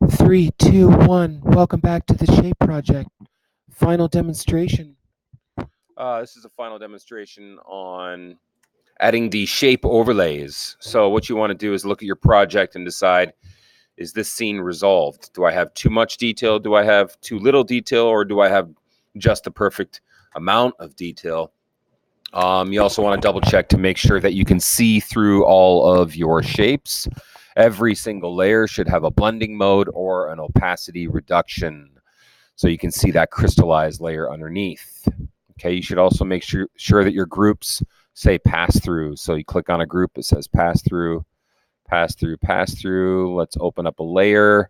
Three, two, one. Welcome back to the Shape Project. Final demonstration. This is a final demonstration on adding the shape overlays. So what you want to do is look at your project and decide, is this scene resolved? Do I have too much detail? Do I have too little detail? Or do I have just the perfect amount of detail? You also want to double check to make sure that you can see through all of your shapes. Every single layer should have a blending mode or an opacity reduction, so you can see that crystallized layer underneath. Okay, you should also make sure that your groups say pass through. So you click on a group, it says pass through, pass through, pass through. Let's open up a layer.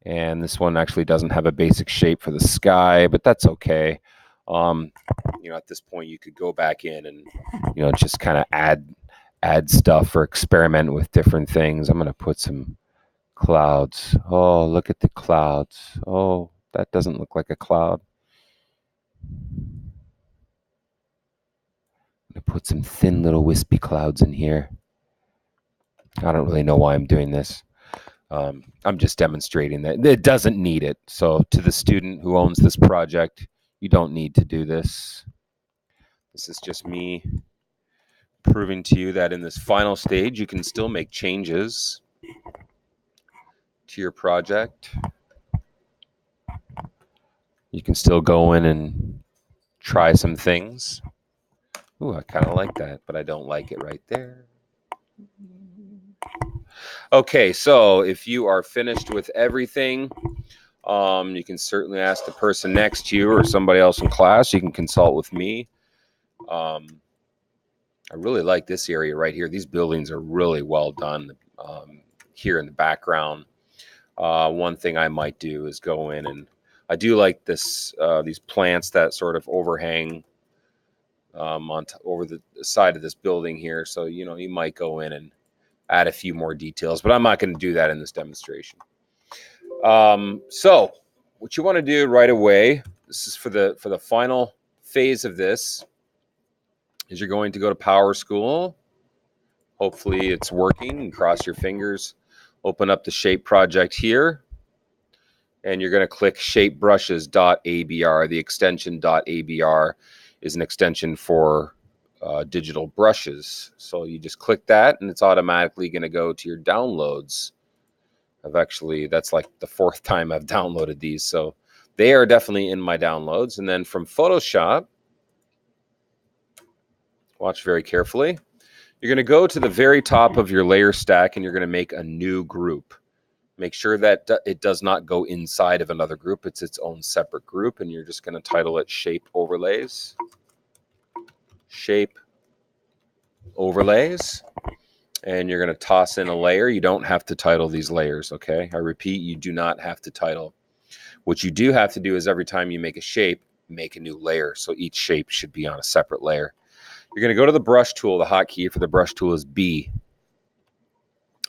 And this one actually doesn't have a basic shape for the sky, but that's okay. At this point, you could go back in and, just kind of add stuff or experiment with different things. I'm going to put some clouds. Oh, look at the clouds. Oh, that doesn't look like a cloud. I'm going to put some thin little wispy clouds in here. I don't really know why I'm doing this. I'm just demonstrating that it doesn't need it. So to the student who owns this project, you don't need to do this. This is just me proving to you that in this final stage, you can still make changes to your project. You can still go in and try some things. Ooh, I kind of like that, but I don't like it right there. Okay, so if you are finished with everything, you can certainly ask the person next to you or somebody else in class. You can consult with me. I really like this area right here. These buildings are really well done here in the background. One thing I might do is go in and I do like this these plants that sort of overhang over the side of this building here. So, you might go in and add a few more details, but I'm not going to do that in this demonstration. So what you want to do right away, this is for the final phase of this, is you're going to go to Power School. Hopefully it's working, and cross your fingers. Open up the shape project here, and you're going to click shapebrushes.abr. The extension .abr is an extension for digital brushes. So you just click that, and it's automatically going to go to your downloads. That's like the fourth time I've downloaded these, so they are definitely in my downloads. And then from Photoshop, watch very carefully. You're going to go to the very top of your layer stack, and you're going to make a new group. Make sure that it does not go inside of another group. It's its own separate group, and you're just going to title it Shape Overlays. Shape Overlays. And you're going to toss in a layer. You don't have to title these layers, okay? I repeat, you do not have to title. What you do have to do is every time you make a shape, make a new layer. So each shape should be on a separate layer. You're going to go to the brush tool. The hotkey for the brush tool is B.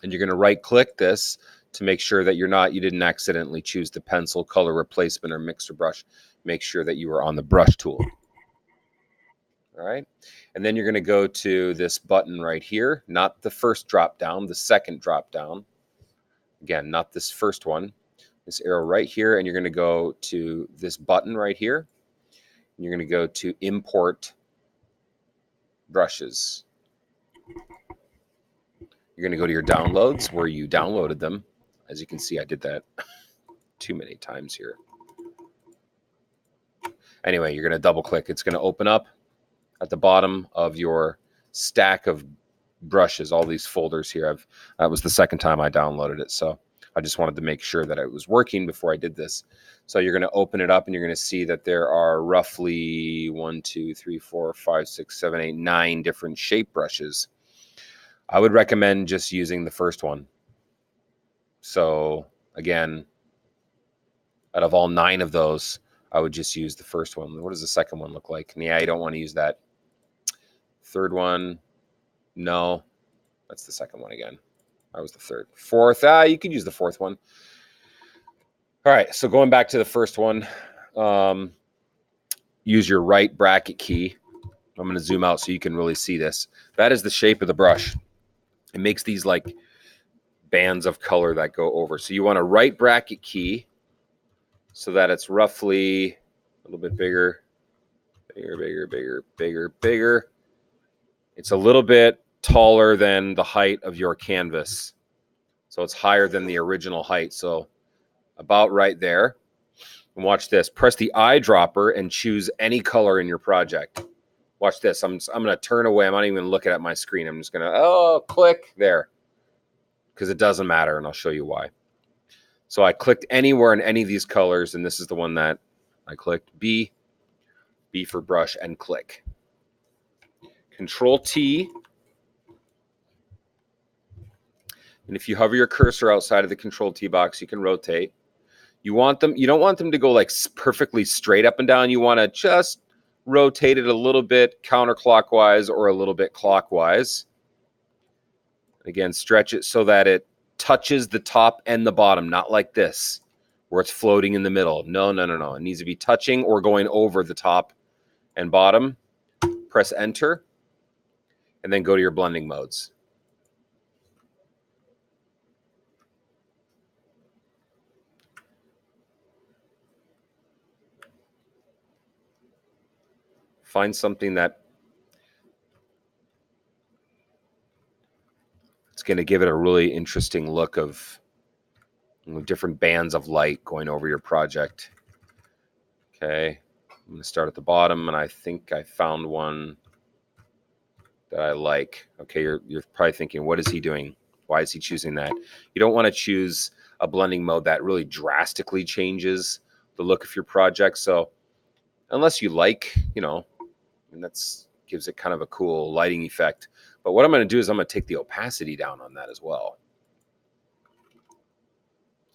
And you're going to right click this to make sure that you didn't accidentally choose the pencil, color replacement, or mixer brush. Make sure that you are on the brush tool. All right. And then you're going to go to this button right here, not the first drop down, the second drop down. Again, not this first one, this arrow right here. And you're going to go to this button right here. And you're going to go to import brushes. You're going to go to your downloads where you downloaded them. As you can see, I did that too many times here. Anyway, you're going to double click. It's going to open up at the bottom of your stack of brushes, all these folders here. That was the second time I downloaded it, so I just wanted to make sure that it was working before I did this. So you're going to open it up, and you're going to see that there are roughly 1, 2, 3, 4, 5, 6, 7, 8, 9 different shape brushes. I would recommend just using the first one. So again, out of all 9 of those, I would just use the first one. What does the second one look like? Yeah, you don't want to use that. Third one, no, that's the second one again. That was the third. Fourth, you could use the fourth one. All right, so going back to the first one, use your right bracket key. I'm going to zoom out so you can really see this. That is the shape of the brush. It makes these like bands of color that go over. So you want a right bracket key so that it's roughly a little bit bigger, bigger. It's a little bit taller than the height of your canvas. So it's higher than the original height. So about right there. And watch this. Press the eyedropper and choose any color in your project. Watch this. I'm going to turn away. I'm not even looking at my screen. I'm just going to, click there. Because it doesn't matter, and I'll show you why. So I clicked anywhere in any of these colors, and this is the one that I clicked. B for brush, and click. Control T. And if you hover your cursor outside of the Control T box, you can rotate. You don't want them to go like perfectly straight up and down. You want to just rotate it a little bit counterclockwise or a little bit clockwise. Again, stretch it so that it touches the top and the bottom, not like this, where it's floating in the middle. No. It needs to be touching or going over the top and bottom. Press Enter, and then go to your blending modes. Find something that it's going to give it a really interesting look of different bands of light going over your project. Okay, I'm going to start at the bottom, and I think I found one that I like. Okay, you're probably thinking, what is he doing? Why is he choosing that? You don't want to choose a blending mode that really drastically changes the look of your project. So unless you like, and that's gives it kind of a cool lighting effect. But what I'm going to do is I'm going to take the opacity down on that as well.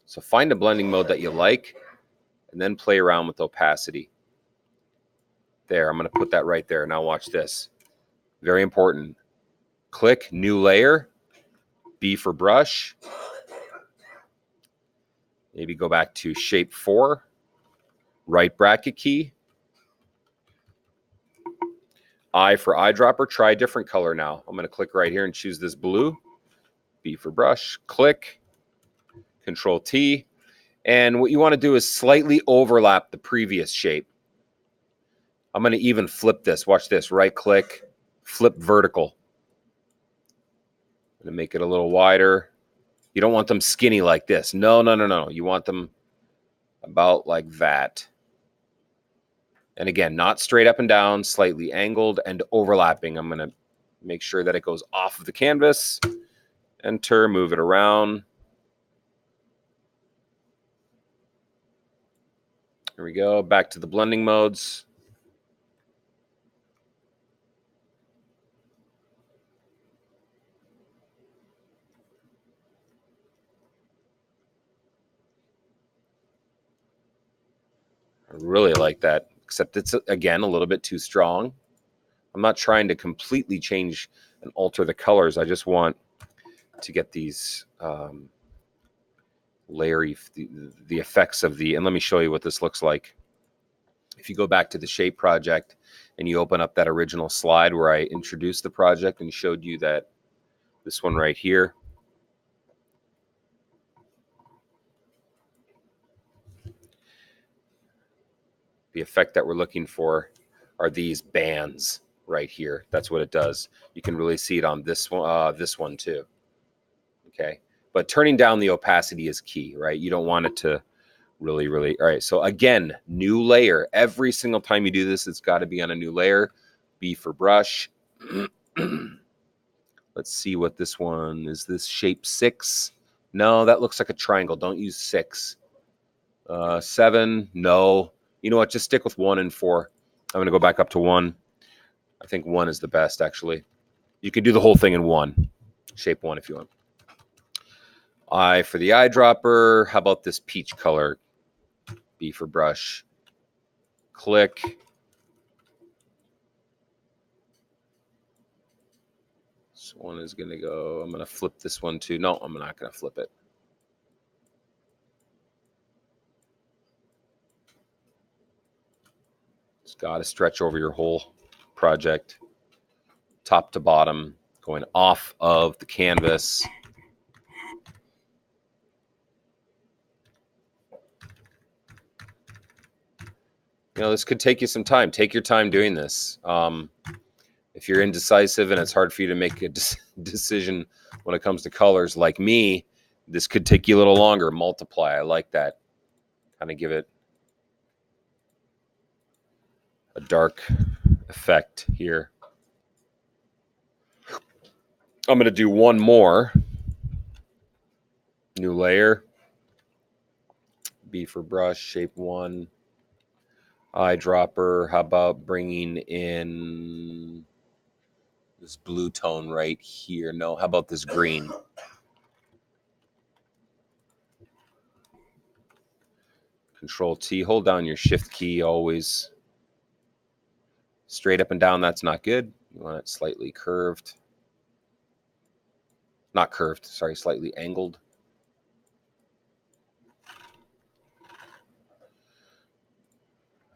So find a blending mode that you like, and then play around with opacity. There, I'm going to put that right there. Now watch this. Very important. Click New Layer, B for Brush. Maybe go back to Shape 4, right bracket key. I for eyedropper. Try a different color now. I'm going to click right here and choose this blue. B for brush. Click. Control T. And what you want to do is slightly overlap the previous shape. I'm going to even flip this. Watch this. Right click. Flip vertical. I'm going to make it a little wider. You don't want them skinny like this. No. You want them about like that. And again, not straight up and down, slightly angled and overlapping. I'm going to make sure that it goes off of the canvas. Enter, move it around. Here we go. Back to the blending modes. I really like that, except it's, again, a little bit too strong. I'm not trying to completely change and alter the colors. I just want to get these layery, the effects of the, and let me show you what this looks like. If you go back to the Shape project and you open up that original slide where I introduced the project and showed you that this one right here, the effect that we're looking for are these bands right here. That's what it does. You can really see it on this one too. Okay, but turning down the opacity is key, right? You don't want it to really, all right. So again, new layer. Every single time you do this, it's got to be on a new layer. B for brush. Let's see what this one is. This Shape 6? No, that looks like a triangle. Don't use 6. 7? No. You know what? Just stick with 1 and 4. I'm going to go back up to 1. I think 1 is the best, actually. You can do the whole thing in 1. Shape 1 if you want. I for the eyedropper. How about this peach color? B for brush. Click. This one is going to go. I'm going to flip this one too. No, I'm not going to flip it. It's got to stretch over your whole project, top to bottom, going off of the canvas. this could take you some time. Take your time doing this. If you're indecisive and it's hard for you to make a decision when it comes to colors like me, this could take you a little longer. Multiply. I like that. Kind of give it a dark effect here. I'm going to do one more. New layer. B for brush, shape 1. Eyedropper. How about bringing in this blue tone right here? No, how about this green? Control T. Hold down your shift key always. Straight up and down, that's not good. You want it slightly curved. Not curved, sorry, slightly angled.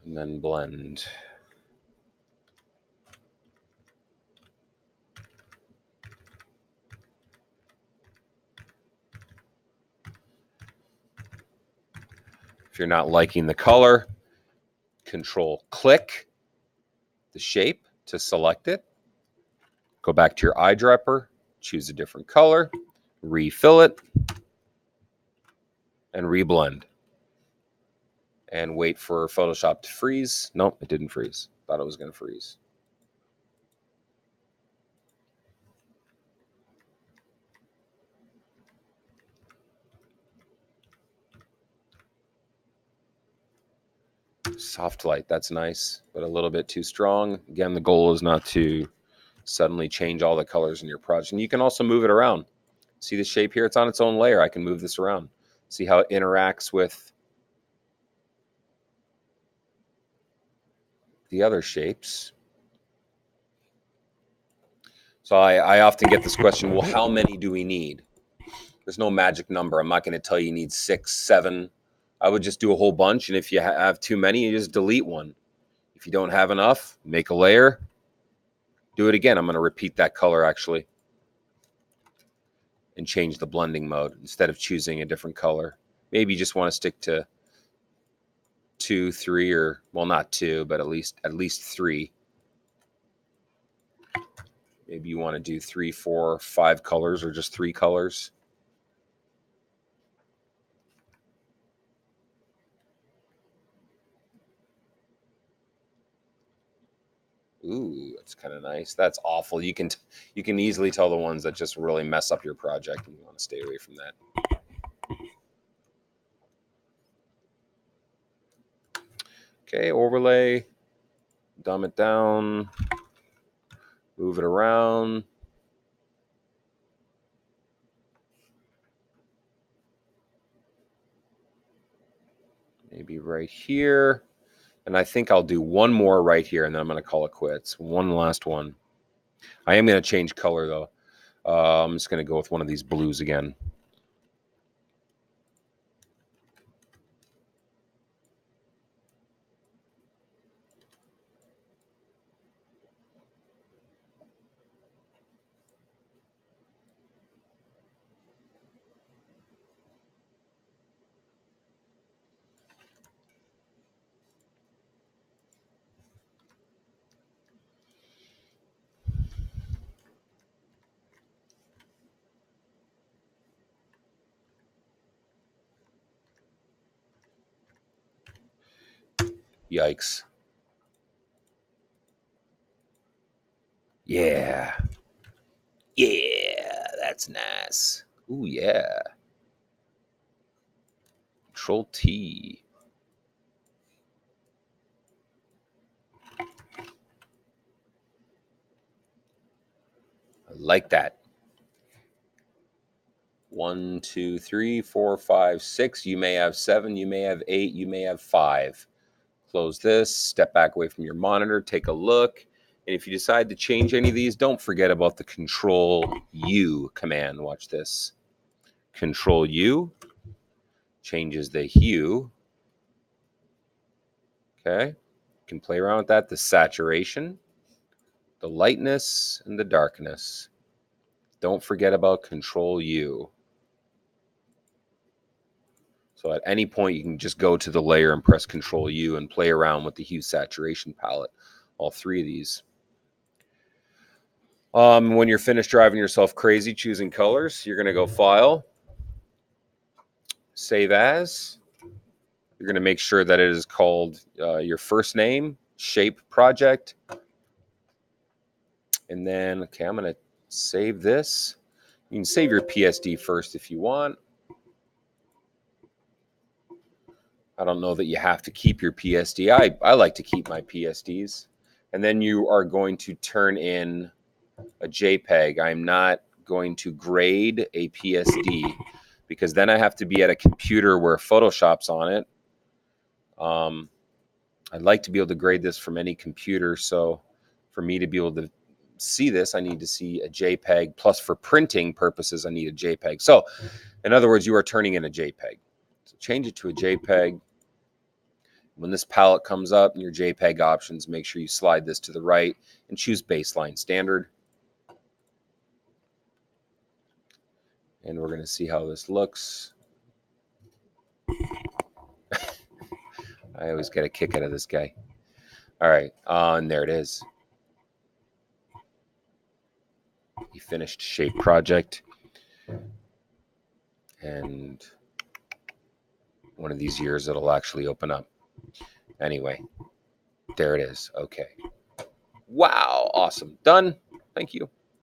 And then blend. If you're not liking the color, Control click the shape to select it. Go back to your eyedropper, choose a different color, refill it, and reblend. And wait for Photoshop to freeze. Nope, it didn't freeze. Thought it was going to freeze. Soft light, that's nice, but a little bit too strong. Again, the goal is not to suddenly change all the colors in your project. And you can also move it around. See the shape here? It's on its own layer. I can move this around. See how it interacts with the other shapes. So I often get this question, well, how many do we need? There's no magic number. I'm not going to tell you need 6, 7. I would just do a whole bunch. And if you have too many, you just delete one. If you don't have enough, make a layer. Do it again. I'm going to repeat that color actually and change the blending mode instead of choosing a different color. Maybe you just want to stick to 2, 3, or well, not 2, but at least 3. Maybe you want to do 3, 4, 5 colors or just 3 colors. Ooh, that's kind of nice. That's awful. You can easily tell the ones that just really mess up your project, and you want to stay away from that. Okay, overlay, dumb it down, move it around. Maybe right here. And I think I'll do one more right here, and then I'm going to call it quits. One last one. I am going to change color, though. I'm just going to go with one of these blues again. Yikes. Yeah. Yeah, that's nice. Ooh, yeah. Control T. I like that. 1, 2, 3, 4, 5, 6. You may have 7. You may have 8. You may have 5. Close this. Step back away from your monitor. Take a look. And if you decide to change any of these, don't forget about the Control U command. Watch this. Control U changes the hue. Okay. You can play around with that. The saturation, the lightness, and the darkness. Don't forget about Control U. So at any point, you can just go to the layer and press Control U and play around with the hue saturation palette, all three of these. When you're finished driving yourself crazy choosing colors, you're going to go File, Save As. You're going to make sure that it is called your first name, Shape Project. And then, okay, I'm going to save this. You can save your PSD first if you want. I don't know that you have to keep your PSD. I like to keep my PSDs. And then you are going to turn in a JPEG. I'm not going to grade a PSD because then I have to be at a computer where Photoshop's on it. I'd like to be able to grade this from any computer. So for me to be able to see this, I need to see a JPEG. Plus for printing purposes, I need a JPEG. So in other words, you are turning in a JPEG. So change it to a JPEG. When this palette comes up in your JPEG options, make sure you slide this to the right and choose Baseline Standard. And we're going to see how this looks. I always get a kick out of this guy. All right, and there it is. You finished Shape Project. And one of these years it'll actually open up. Anyway, there it is. Okay. Wow, awesome. Done. Thank you.